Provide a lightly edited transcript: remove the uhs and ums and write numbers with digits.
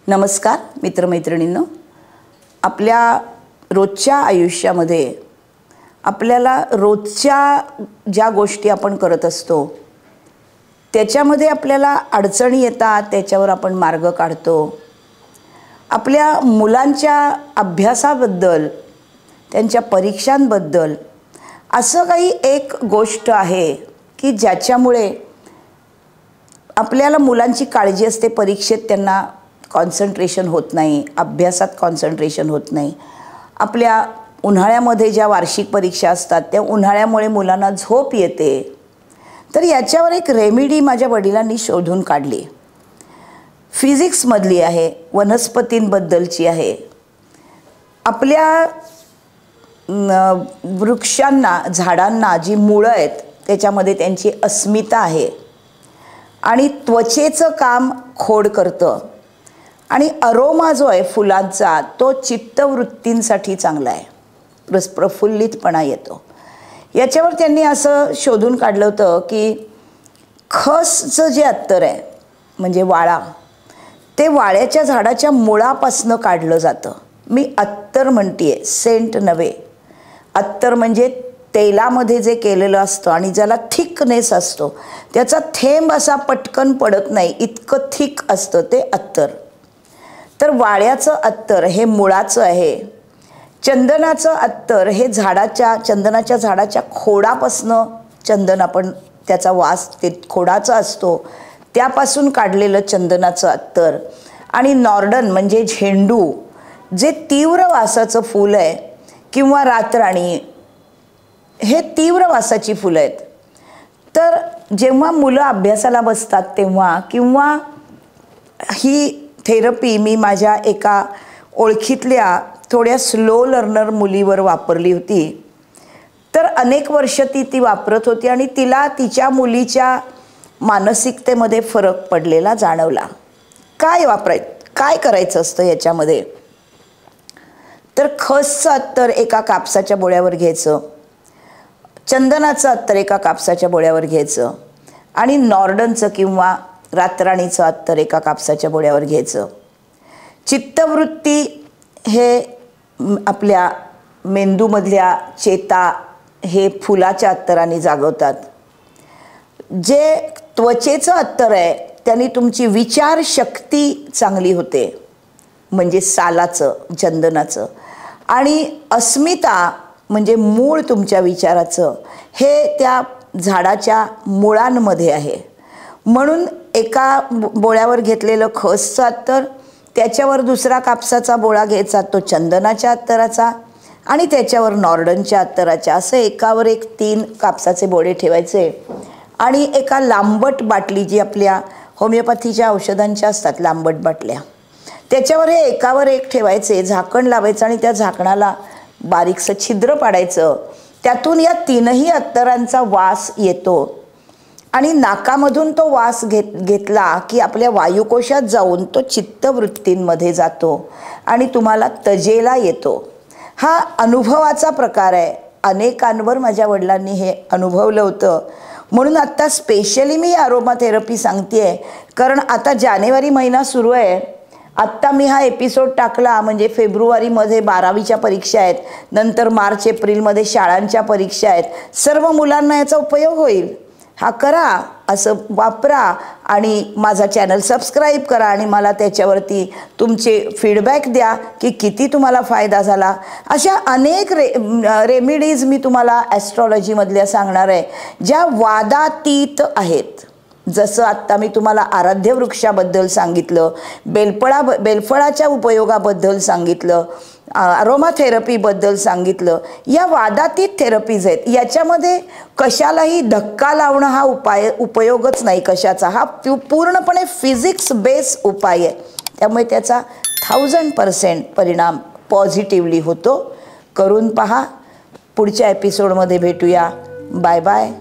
नमस्कार मित्रमैत्रिणींनो, आपल्या रोजच्या आयुष्यामध्ये आपल्याला रोजच्या ज्या गोष्टी आपण करत असतो त्याच्यामध्ये आपल्याला अडचणी येतात, त्याच्यावर आपण मार्ग काढतो। आपल्या मुलांच्या अभ्यासाबद्दल, त्यांच्या परीक्षांबद्दल असं काही एक गोष्ट आहे की ज्याच्यामुळे आपल्याला मुलांची काळजी असते। परीक्षेत त्यांना कॉन्सन्ट्रेशन होत नाही, अभ्यासात कॉन्सन्ट्रेशन होत नाही। आपल्या उन्हाळ्यामध्ये ज्या वार्षिक परीक्षा असतात त्या उन्हाळ्यामुळे मुलांना झोप येते। तर याच्यावर एक रेमेडी माझ्या वडिलांनी शोधून काढली। फिजिक्समधली आहे, वनस्पतींबद्दलची आहे। आपल्या वृक्षांना, झाडांना जी मुळं आहेत त्याच्यामध्ये त्यांची अस्मिता आहे आणि त्वचेचं काम खोड करतं आणि अरोमा जो आहे फुलांचा तो चित्तवृत्तींसाठी चांगला आहे, प्रफुल्लितपणा येतो। याच्यावर त्यांनी असं शोधून काढलं होतं की खसचं जे अत्तर आहे म्हणजे वाळा, ते वाळ्याच्या झाडाच्या मुळापासनं काढलं जातं। मी अत्तर म्हणतीये, सेंट नव्हे। अत्तर म्हणजे तेलामध्ये जे केलेलं असतं आणि ज्याला थिकनेस असतो, त्याचा थेंब असा पटकन पडत नाही इतकं थिक असतं ते अत्तर। तर वाळ्याचं अत्तर हे मुळाचं आहे। चंदनाचं अत्तर हे चंदनाच्या झाडाच्या खोडापासनं चंदन, आपण त्याचा वास ते खोडाचा असतो त्यापासून काढलेलं चंदनाचं अत्तर। आणि नॉर्डन म्हणजे झेंडू, जे तीव्र वासाचं फूल आहे, किंवा रातराणी, हे तीव्र वासाची फुलं आहेत। तर जेव्हा मुलं अभ्यासाला बसतात तेव्हा, किंवा ही थेरपी मी माझ्या एका ओळखीतल्या थोड्या स्लो लर्नर मुलीवर वापरली होती। तर अनेक वर्ष ती वापरत होती आणि तिला तिच्या मुलीच्या मानसिकतेमध्ये फरक पडलेला जाणवला। काय करायचं असतं याच्यामध्ये? तर खसचं अत्तर एका कापसाच्या बोळ्यावर घ्यायचं, चंदनाचं अत्तर एका कापसाच्या बोळ्यावर घ्यायचं आणि नॉर्डनचं किंवा रातराणीचं अत्तर एका कापसाच्या बोळ्यावर घ्यायचं। चित्तवृत्ती हे आपल्या मेंदूमधल्या चेता हे फुलाच्या अत्तराने जागवतात। जे त्वचेचं अत्तर आहे त्याने तुमची विचारशक्ती चांगली होते, म्हणजे सालाचं, चंदनाचं। आणि अस्मिता म्हणजे मूळ तुमच्या विचाराचं हे त्या झाडाच्या मुळांमध्ये आहे। म्हणून एका बोळ्यावर घेतलेलं खसचं अत्तर, त्याच्यावर दुसरा कापसाचा बोळा घ्यायचा तो चंदनाच्या अत्तराचा, आणि त्याच्यावर नॉर्डनच्या अत्तराच्या, असं एकावर एक 3 कापसाचे बोळे ठेवायचे। आणि एका लांबट बाटली, जी आपल्या होमिओपॅथीच्या औषधांच्या असतात लांबट बाटल्या, त्याच्यावर हे एकावर एक ठेवायचे, झाकण लावायचं आणि त्या झाकणाला बारीकसं छिद्र पाडायचं। त्यातून या 3ही अत्तरांचा वास येतो आणि नाकामधून तो वास घेतला की आपल्या वायुकोशात जाऊन तो चित्तवृत्तींमध्ये जातो आणि तुम्हाला तजेला येतो। हा अनुभवाचा प्रकार आहे। अनेकांवर माझ्या वडिलांनी हे अनुभवलं होतं। म्हणून आत्ता स्पेशली मी अरोमा थेरपी सांगतेय, कारण आता जानेवारी महिना सुरू आहे। आत्ता मी हा एपिसोड टाकला म्हणजे फेब्रुवारीमध्ये 12वीच्या परीक्षा आहेत, नंतर मार्च एप्रिलमध्ये शाळांच्या परीक्षा आहेत। सर्व मुलांना याचा उपयोग होईल। हा करा, असं वापरा आणि माझा चॅनल सबस्क्राईब करा आणि मला त्याच्यावरती तुमचे फीडबॅक द्या की किती तुम्हाला फायदा झाला। अशा अनेक रेमेडीज मी तुम्हाला ॲस्ट्रॉलॉजीमधल्या सांगणार आहे, ज्या वादातीत आहेत। जसं आत्ता मी तुम्हाला आराध्य वृक्षाबद्दल सांगितलं, बेलफळाच्या उपयोगाबद्दल सांगितलं, अरोमा थेरपीबद्दल सांगितलं। या वादातीत थेरपीज आहेत, याच्यामध्ये कशालाही धक्का लावणं हा उपयोगच नाही कशाचा। हा पूर्णपणे फिजिक्स बेस उपाय आहे, त्यामुळे त्याचा 1000% परिणाम पॉझिटिव्हली होतो। करून पहा। पुढच्या एपिसोडमध्ये भेटूया। Bye bye.